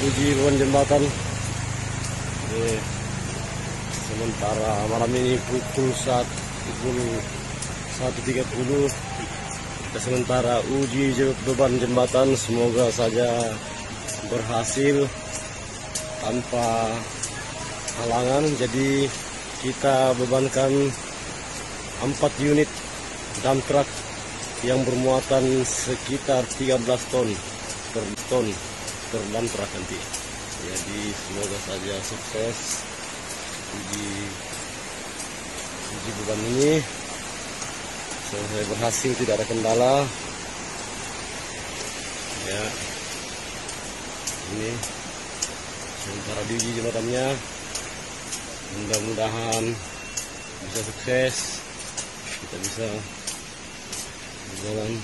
uji beban jembatan. Ini sementara malam ini pukul 1.30 kita sementara uji beban jembatan, semoga saja berhasil tanpa halangan. Jadi kita bebankan 4 unit dump truck yang bermuatan sekitar 13 ton per dump truck nanti. Jadi semoga saja sukses uji beban ini. Selesai berhasil, tidak ada kendala. Ya, ini sementara diuji jembatannya. Mudah-mudahan bisa sukses, kita bisa berjalan.